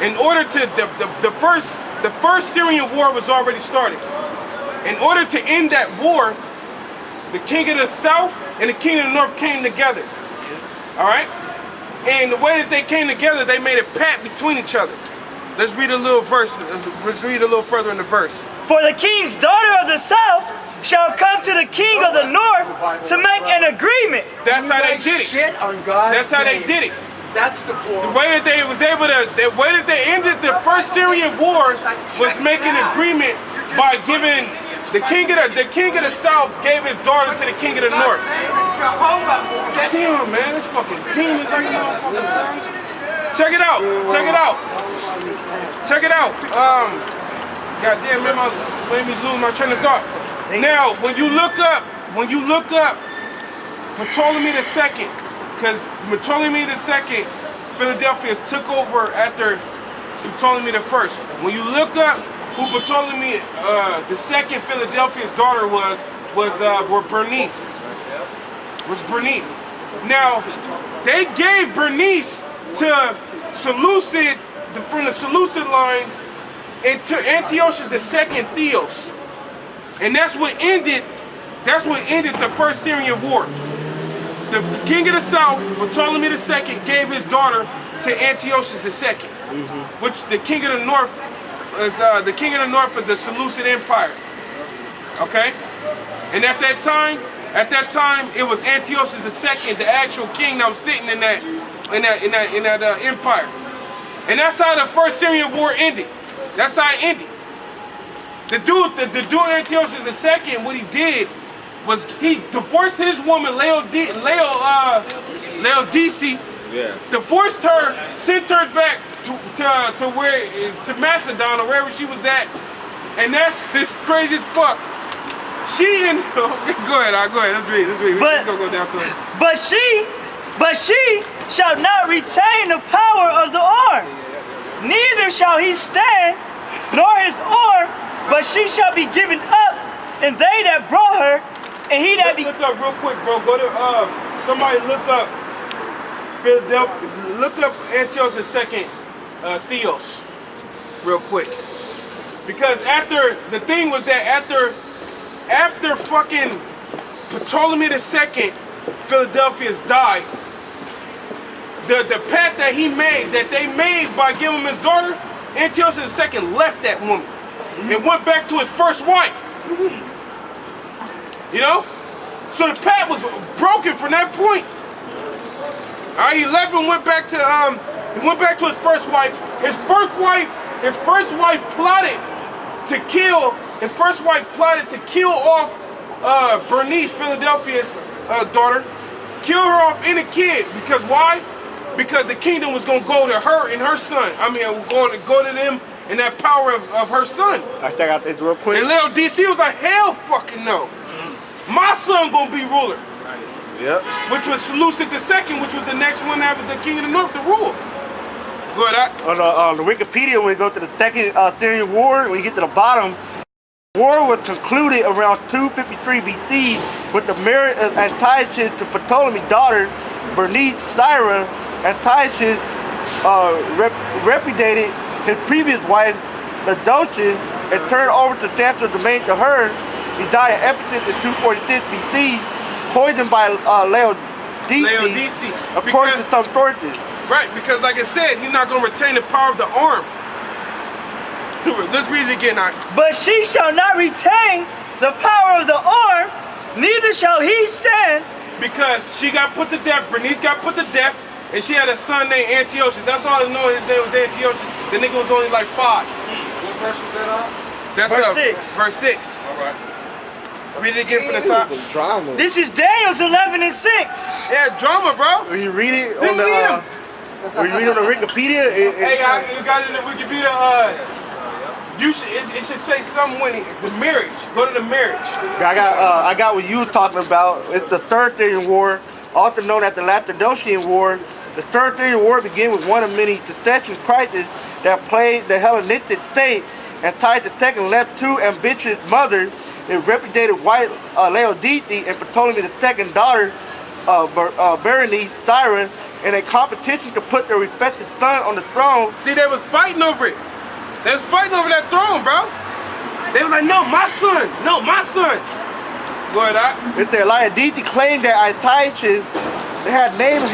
in order to the first Syrian war was already started. In order to end that war, the king of the south and the king of the north came together. All right? And the way that they came together, they made a pact between each other. Let's read a little verse. Let's read a little further in the verse. For the king's daughter of the south shall come to the king of the north to make an agreement. That's how they did it. Shit on God's That's how they name. did it. That's the point. The way that they was able to, the way that they ended the first Syrian war was making an agreement by giving the king of the south gave his daughter to the king of the north. Damn, man, this fucking demons like motherfucker, son. Check it out. Check it out. Check it out. Goddamn, man, made me lose my train of thought. Now, when you look up Ptolemy II, because Ptolemy II, Philadelphia took over after Ptolemy I. When you look up who Ptolemy II, Philadelphia's daughter was Bernice. Was Bernice. Now, they gave Bernice to Seleucid, from the Seleucid line, into Antiochus II Theos. And that's what ended the first Syrian war. The king of the south, Ptolemy II, gave his daughter to Antiochus II, which the king of the north is the Seleucid Empire. Okay? And at that time, it was Antiochus II, the actual king that was sitting in that empire. And that's how the first Syrian war ended. That's how it ended. The dude Antiochus II, what he did was he divorced his woman Laodice, divorced her, sent her back to Macedon or wherever she was at, and that's this crazy as fuck. She and go ahead, let's read. Let's go down to it. But she shall not retain the power of the arm, neither shall he stand, nor his arm, but she shall be given up, and they that brought her, and he that Let's look up real quick, bro. Go to somebody look up Philadelphia. Look up Antiochus II Theos, real quick. Because the thing was that after fucking Ptolemy II, Philadelphia's died. The pact that they made by giving him his daughter, Antiochus II left that woman and went back to his first wife. You know? So the pact was broken from that point. Alright, he left and went back to his first wife. His first wife plotted to kill off Bernice, Philadelphia's daughter. Kill her off and a kid. Because why? Because the kingdom was going to go to her and her son. I mean, going to go to them in that power of her son. I think I did real quick. And Laodice was like, hell fucking no. My son going to be ruler. Yep. Which was Seleucid II, which was the next one after the king of the north to rule. Good. On the Wikipedia, when you go to the second Syrian war, when you get to the bottom, the war was concluded around 253 BC with the marriage of Antiochus to Ptolemy's daughter, Bernice Syra. Antiochus repudiated his previous wife, Laodice, and turned over the substantial domain to her. He died at Ephesus in 246 BC, poisoned by Laodice, according to some sources. Right, because like I said, he's not going to retain the power of the arm. Let's read it again now. But she shall not retain the power of the arm, neither shall he stand. Because she got put to death, Bernice got put to death, and she had a son named Antiochus. That's all I know, his name was Antiochus. The nigga was only like 5. What verse was that on? That's Verse 6. Verse 6. All right. Read it again from the top. Drama. This is Daniel's 11 and 6. Yeah, drama, bro. When you read it This on is him. when you read on the Wikipedia, Hey, you got it in the Wikipedia. It should say something when the marriage. Go to the marriage. I got what you were talking about. It's the Third Syrian War, also known as the Laodicean War. The Third Syrian War began with one of many succession crises that plagued the Hellenistic state, and Antiochus II left two ambitious mothers, his repudiated wife Laodice and Ptolemy II's daughter Berenice, Cyrus, in a competition to put their respective son on the throne. See, they was fighting over it. They was fighting over that throne, bro. They was like, no, my son. No, my son. Go ahead, Doc. If their Laodice claimed that Antiochus had named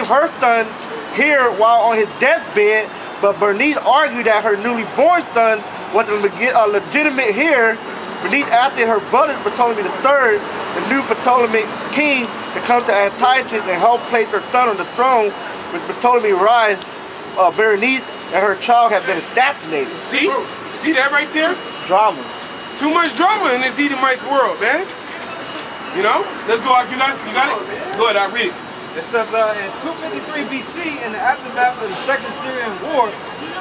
her son here while on his deathbed, but Bernice argued that her newly born son was a legitimate heir. Bernice asked her brother Ptolemy III, the new Ptolemaic king, to come to Antiochus and help place her son on the throne. When Ptolemy arrived, Berenice and her child had been assassinated. See? See that right there? Drama. Too much drama in this Edomite's world, man. You know? Let's go, you guys. You got it? Go ahead, I'll read it. It says in 253 BC, in the aftermath of the Second Syrian War,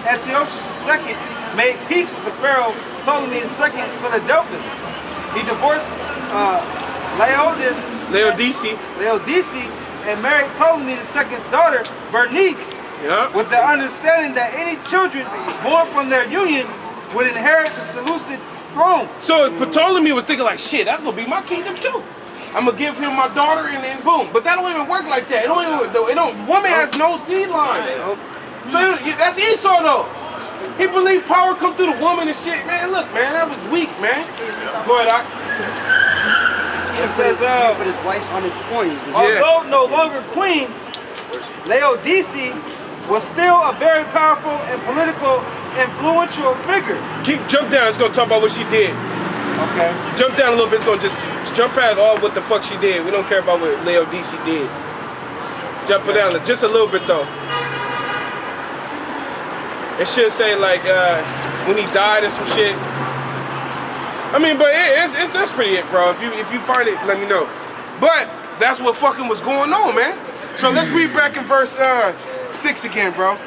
Antiochus II made peace with the Pharaoh Ptolemy II Philadelphus. He divorced Laodice and married Ptolemy II's daughter, Bernice, with the understanding that any children born from their union would inherit the Seleucid throne. So Ptolemy was thinking like, shit, that's gonna be my kingdom too. I'm gonna give him my daughter and then boom. But that don't even work like that. Woman has no seed line. So that's Esau though. He believed power come through the woman and shit. Man, look, man, that was weak, man. Go ahead, Doc. It says, put his wife on his coins. although no longer queen, Laodice was still a very powerful and political influential figure. Jump down. It's gonna talk about what she did. Okay. Jump down a little bit. It's gonna just jump past all what the fuck she did. We don't care about what Laodice did. Jump it down just a little bit though. It should say like when he died or some shit. I mean, but that's pretty it, bro. If you find it, let me know. But that's what fucking was going on, man. So let's read back in verse 6 again, bro.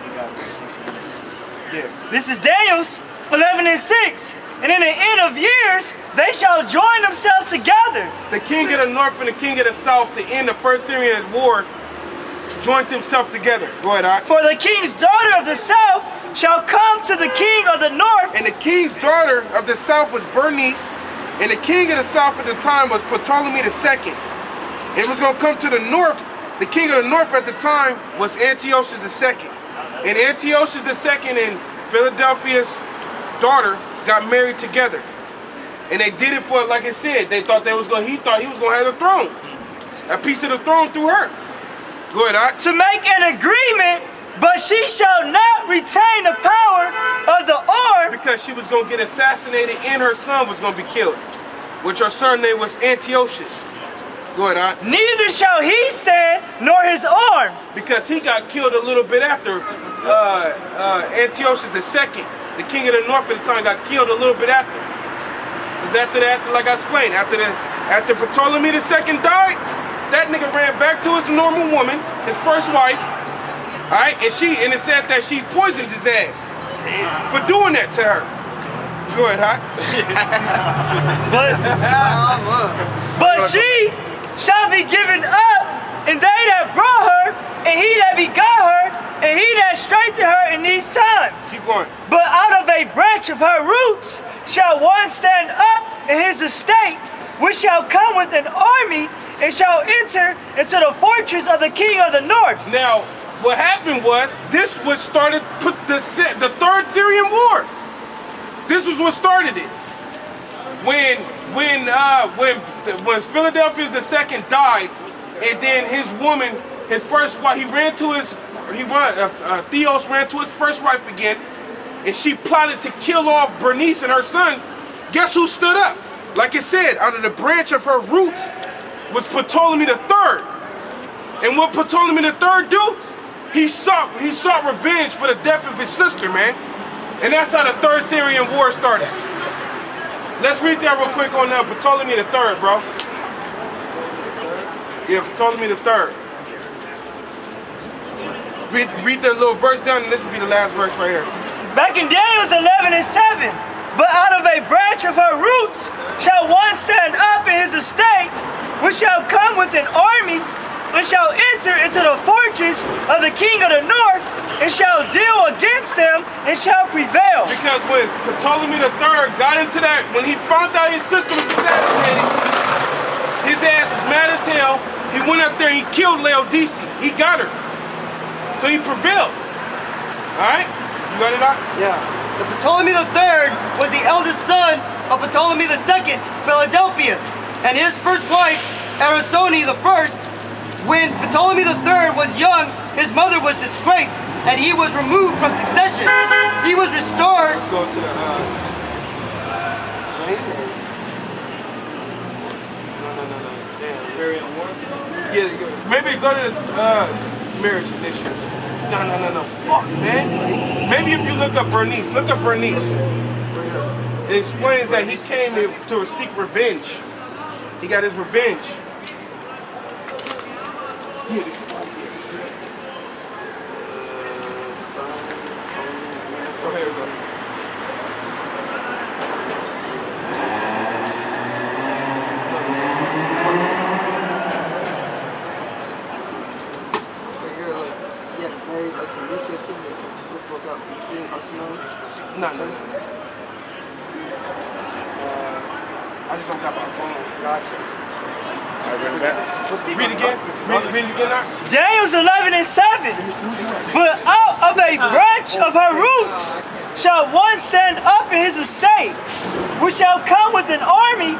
Yeah. This is Daniel's 11:6. And in the end of years, they shall join themselves together. The king of the north and the king of the south, to end the first Syrian war, joined themselves together. Go ahead, Doc. For the king's daughter of the south shall come to the king of the north. And the king's daughter of the south was Bernice, and the king of the south at the time was Ptolemy II. It was going to come to the north. The king of the north at the time was Antiochus II. And Antiochus II and Philadelphia's daughter got married together. And they did it for, like I said, they thought he thought he was going to have the throne. A piece of the throne through her. Go ahead, Doc. To make an agreement, but she shall not retain the power of the orb. Because she was going to get assassinated and her son was going to be killed. Which her son name was Antiochus. Go ahead, Doc. Neither shall he stand, nor his arm. Because he got killed a little bit after Antiochus II. The king of the north at the time got killed a little bit after. Because after that, like I explained, after Ptolemy II died, that nigga ran back to his normal woman, his first wife. Alright, and it said that she poisoned his ass for doing that to her. Go ahead, Hot. But she shall be given up, and they that brought her, and he that begot her, and he that strengthened her in these times. Keep going. But out of a branch of her roots shall one stand up in his estate, which shall come with an army, and shall enter into the fortress of the king of the north. Now, what happened was, this was started the third Syrian war. This was what started it. When Philadelphus II died, and then his woman, his first wife, Theos ran to his first wife again, and she plotted to kill off Bernice and her son. Guess who stood up? Like it said, out of the branch of her roots was Ptolemy III. And what Ptolemy III do? He sought revenge for the death of his sister, man. And that's how the third Syrian war started. Let's read that real quick on Ptolemy III, bro. Yeah, Ptolemy III. Read the little verse down, and this will be the last verse right here. Back in Daniel's 11:7. But out of a branch of her roots shall one stand up in his estate, which shall come with an army, and shall enter into the fortress of the king of the north, and shall deal against them, and shall prevail. Because when Ptolemy III got into that, when he found out his sister was assassinated, his ass was mad as hell. He went up there and he killed Laodice. He got her. So he prevailed. Alright? You got it out? Yeah. The Ptolemy III was the eldest son of Ptolemy II, Philadelphus, and his first wife, Aristone I. When Ptolemy III was young, his mother was disgraced, and he was removed from succession. He was restored. Let's go to the No. Damn. Syrian war? Yeah, maybe go to the marriage initials. No. Fuck, man. Maybe if you look up Bernice. It explains that he came here to seek revenge. He got his revenge. No. I just don't got my phone. Gotcha. Read again. Read it again now. Daniel's 11:7. But out of a branch of her roots shall one stand up in his estate, which shall come with an army,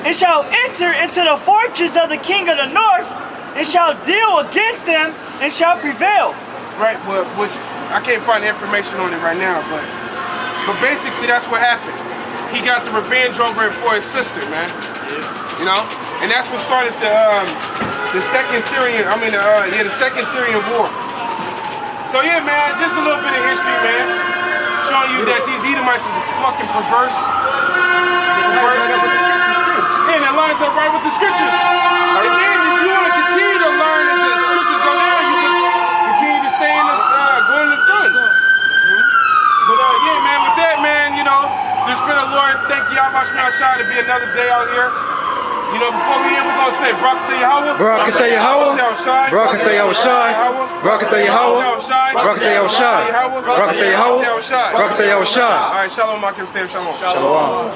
and shall enter into the fortress of the king of the north, and shall deal against them, and shall prevail. Right, well, which I can't find the information on it right now, but basically that's what happened. He got the revenge over it for his sister, man. You know, and that's what started the second Syrian War. So yeah, man, just a little bit of history, man, showing you that these Edomites is fucking perverse. Yeah, and that lines up right with the scriptures. And then if you want to continue to learn as the scriptures go down, you can continue to stay in the go in the sons. But yeah, man, with that, man, you know, the Spirit of the Lord, thank you, Yahweh Shai, to be another day out here. You know, before we end, we're going to say, Barakatah Yahweh. Barakatah Yahweh. Barakatah Yahweh. Barakatah Yahweh. Barakatah Yahweh. Barakatah Yahweh. Barakatah Yahweh. All right, shalom, Makim, Stam, shalom. Shalom.